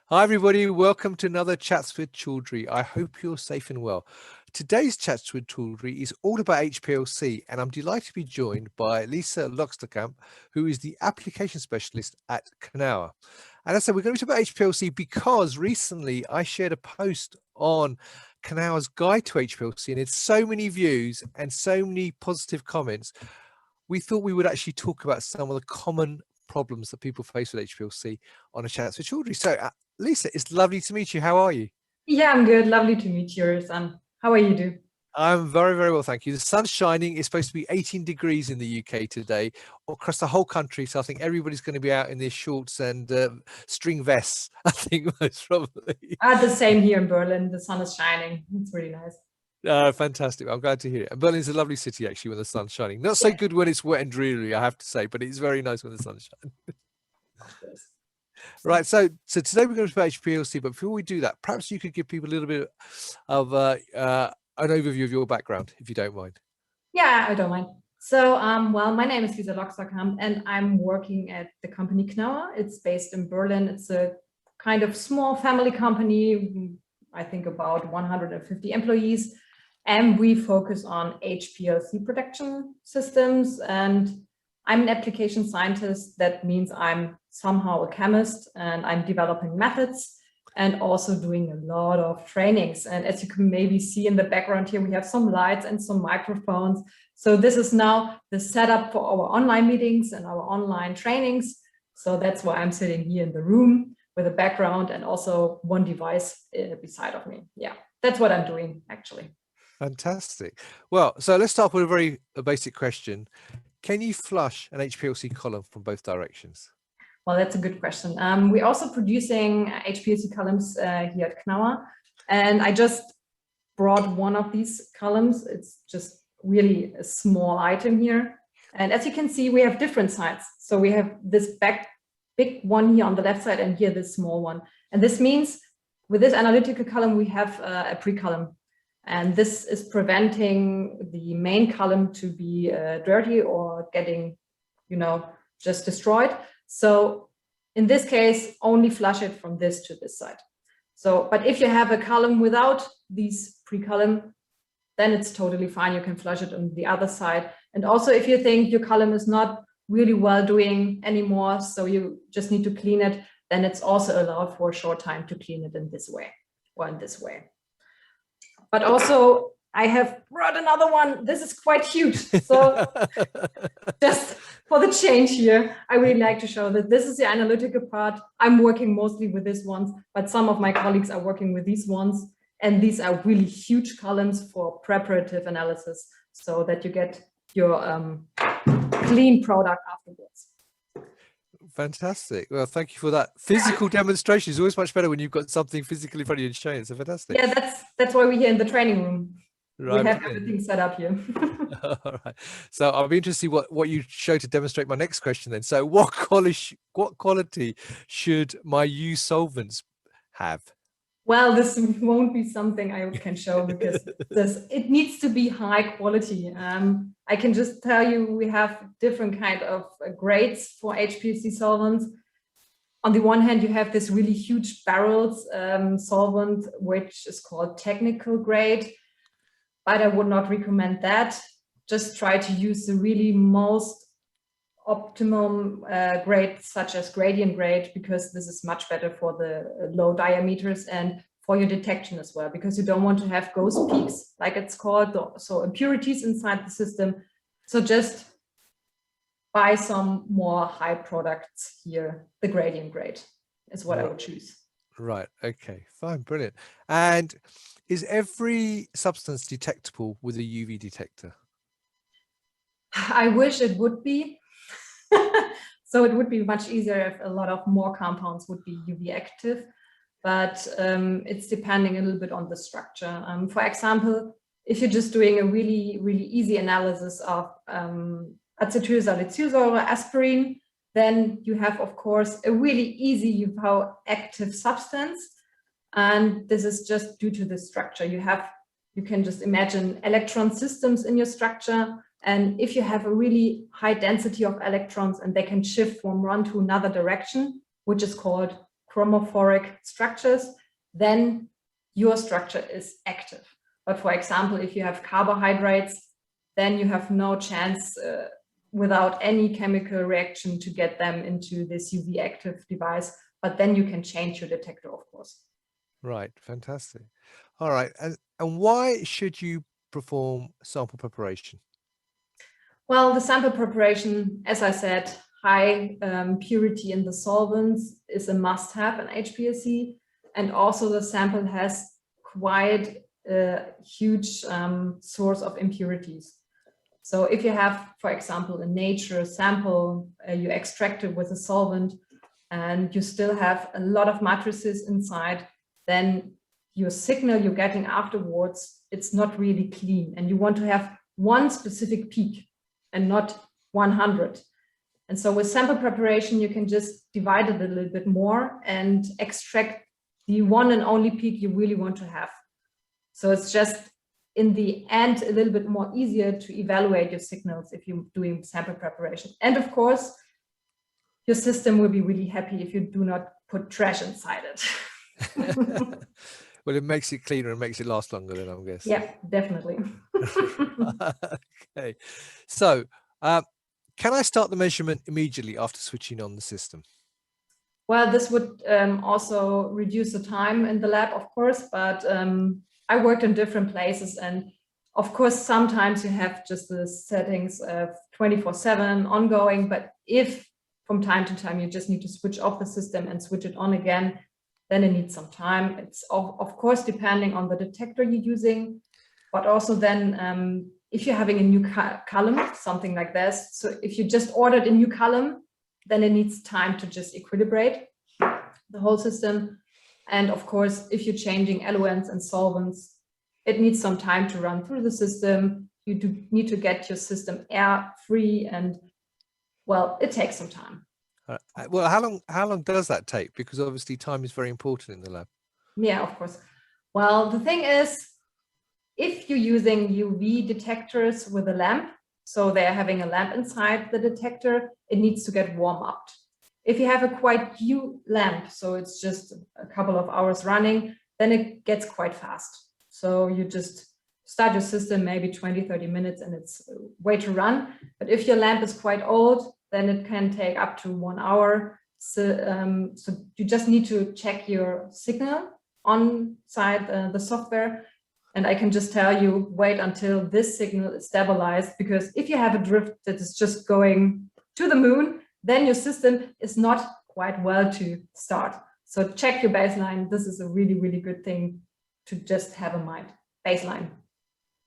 Hi everybody, welcome to another Chats with Chaudhry. I hope you're safe and well. Today's Chats with Chaudhry is all about HPLC, and I'm delighted to be joined by Lisa Loxterkamp, who is the application specialist at Knauer. And I said we're going to talk about HPLC because recently I shared a post on Knauer's guide to HPLC, and it's so many views and so many positive comments. We thought we would actually talk about some of the common problems that people face with HPLC on a Chats with Chaudhry. So Lisa, it's lovely to meet you. How are you? Yeah, I'm good. Lovely to meet you, son. How are you doing? I'm very, very well, thank you. The sun's shining. It's supposed to be 18 degrees in the UK today, across the whole country. So I think everybody's going to be out in their shorts and string vests, I think, most probably. The same here in Berlin. The sun is shining. It's really nice. Fantastic. I'm glad to hear it. And Berlin's a lovely city, actually, when the sun's shining. Not so good when it's wet and dreary, I have to say, but it's very nice when the sun's shining. Right, so today we're going to talk about HPLC, but before we do that, perhaps you could give people a little bit of an overview of your background, if you don't mind. Yeah, I don't mind. So, well, my name is Lisa Loxterkamp, and I'm working at the company Knauer. It's based in Berlin. It's a kind of small family company, I think about 150 employees, and we focus on HPLC protection systems. And I'm an application scientist. That means I'm somehow a chemist, and I'm developing methods and also doing a lot of trainings. And as you can maybe see in the background here, we have some lights and some microphones. So this is now the setup for our online meetings and our online trainings. So that's why I'm sitting here in the room with a background and also one device beside of me. Yeah, that's what I'm doing actually. Fantastic. Well, so let's start with a very basic question. Can you flush an HPLC column from both directions? Well, that's a good question. We're also producing HPLC columns here at Knauer, and I just brought one of these columns. It's just really a small item here. And as you can see, we have different sides. So we have this big one here on the left side and here this small one. And this means with this analytical column, we have a pre-column. And this is preventing the main column to be dirty or getting, just destroyed. So in this case, only flush it from this to this side. So, but if you have a column without these pre-column, then it's totally fine. You can flush it on the other side. And also if you think your column is not really well doing anymore, so you just need to clean it, then it's also allowed for a short time to clean it in this way or in this way. But also I have brought another one. This is quite huge. So just for the change here, I really like to show that this is the analytical part. I'm working mostly with these ones, but some of my colleagues are working with these ones. And these are really huge columns for preparative analysis so that you get your clean product afterwards. Fantastic. Well, thank you for that. Physical demonstration is always much better when you've got something physically in front of you and showing it. So fantastic. Yeah, that's why we're here in the training room. Right, we have everything set up here. All right. So I'll be interested to see what you show to demonstrate my next question then. So what quality should my used solvents have? Well, this won't be something I can show because it needs to be high quality. I can just tell you we have different kind of grades for HPLC solvents. On the one hand, you have this really huge barrels solvent, which is called technical grade, but I would not recommend that. Just try to use the really most optimum grade, such as gradient grade, because this is much better for the low diameters and for your detection as well, because you don't want to have ghost peaks, like it's called, so impurities inside the system. So just buy some more high products here. The gradient grade is what I would choose. Right. Okay, fine. Brilliant. And is every substance detectable with a UV detector? I wish it would be. So it would be much easier if a lot of more compounds would be UV active, but it's depending a little bit on the structure. For example, if you're just doing a really, really easy analysis of acetylsalicylsäure, aspirin, then you have, of course, a really easy UV active substance. And this is just due to the structure. You can just imagine electron systems in your structure. And if you have a really high density of electrons and they can shift from one to another direction, which is called chromophoric structures, then your structure is active. But for example, if you have carbohydrates, then you have no chance without any chemical reaction to get them into this UV active device, but then you can change your detector, of course. Right, fantastic. All right, and why should you perform sample preparation? Well, the sample preparation, as I said, high purity in the solvents is a must-have in HPLC, and also the sample has quite a huge source of impurities. So if you have, for example, a nature sample, you extract it with a solvent, and you still have a lot of matrices inside, then your signal you're getting afterwards, it's not really clean, and you want to have one specific peak and not 100. And so with sample preparation, you can just divide it a little bit more and extract the one and only peak you really want to have. So it's just in the end a little bit more easier to evaluate your signals if you're doing sample preparation. And of course, your system will be really happy if you do not put trash inside it. Well, it makes it cleaner and makes it last longer, then I'm guessing. Yeah, definitely. Okay, so can I start the measurement immediately after switching on the system? Well, this would also reduce the time in the lab, of course, but I worked in different places, and of course, sometimes you have just the settings of 24/7 ongoing, but if from time to time you just need to switch off the system and switch it on again, then it needs some time. It's of course depending on the detector you're using, but also then if you're having a new column, something like this. So if you just ordered a new column, then it needs time to just equilibrate the whole system. And of course, if you're changing eluents and solvents, it needs some time to run through the system. You do need to get your system air free, and well, it takes some time. Well, how long does that take? Because obviously time is very important in the lab. Yeah, of course. Well, the thing is, if you're using UV detectors with a lamp, so they're having a lamp inside the detector, it needs to get warm up. If you have a quite new lamp, so it's just a couple of hours running, then it gets quite fast. So you just start your system maybe 20-30 minutes and it's a way to run. But if your lamp is quite old, then it can take up to 1 hour. So you just need to check your signal on side the software. And I can just tell you, wait until this signal is stabilized, because if you have a drift that is just going to the moon, then your system is not quite well to start. So check your baseline. This is a really, really good thing to just have in mind. Baseline.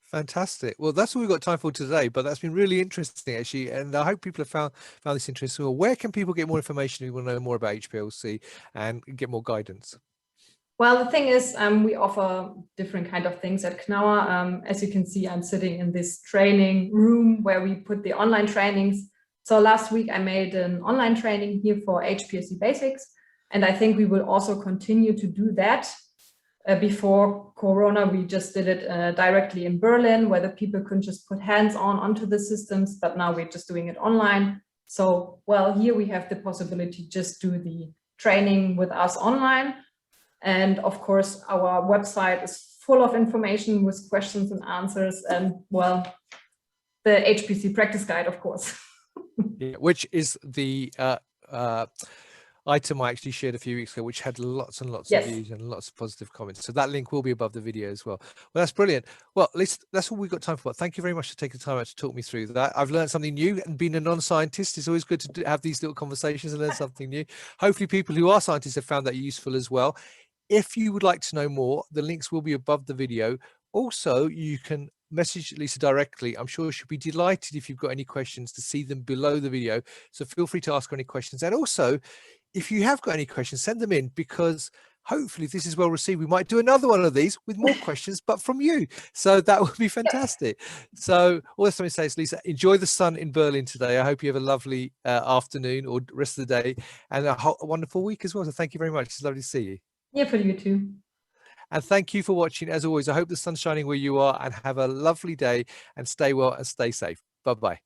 Fantastic. Well, that's all we've got time for today, but that's been really interesting, actually. And I hope people have found this interesting. Well, where can people get more information if you want to know more about HPLC and get more guidance? Well, the thing is, we offer different kind of things at Knauer. As you can see, I'm sitting in this training room where we put the online trainings. So last week I made an online training here for HPLC basics. And I think we will also continue to do that. Before Corona, we just did it directly in Berlin, where the people couldn't just put hands onto the systems, but now we're just doing it online. So, well, here we have the possibility to just do the training with us online. And of course, our website is full of information with questions and answers, and well, the HPLC practice guide, of course. Yeah, which is the item I actually shared a few weeks ago, which had lots and lots of views and lots of positive comments. So that link will be above the video as well. Well, that's brilliant. Well, at least that's all we've got time for. Thank you very much for taking the time out to talk me through that. I've learned something new, and being a non-scientist, it's always good to have these little conversations and learn something new. Hopefully people who are scientists have found that useful as well. If you would like to know more, the links will be above the video. Also, you can message Lisa directly. I'm sure she'll be delighted if you've got any questions to see them below the video. So feel free to ask her any questions. And also, if you have got any questions, send them in, because hopefully if this is well received, we might do another one of these with more questions, but from you. So that would be fantastic. So all that's going to say is, Lisa, enjoy the sun in Berlin today. I hope you have a lovely afternoon or rest of the day, and a wonderful week as well. So thank you very much. It's lovely to see you. Yeah, for you too. And thank you for watching. As always, I hope the sun's shining where you are, and have a lovely day, and stay well and stay safe. Bye-bye.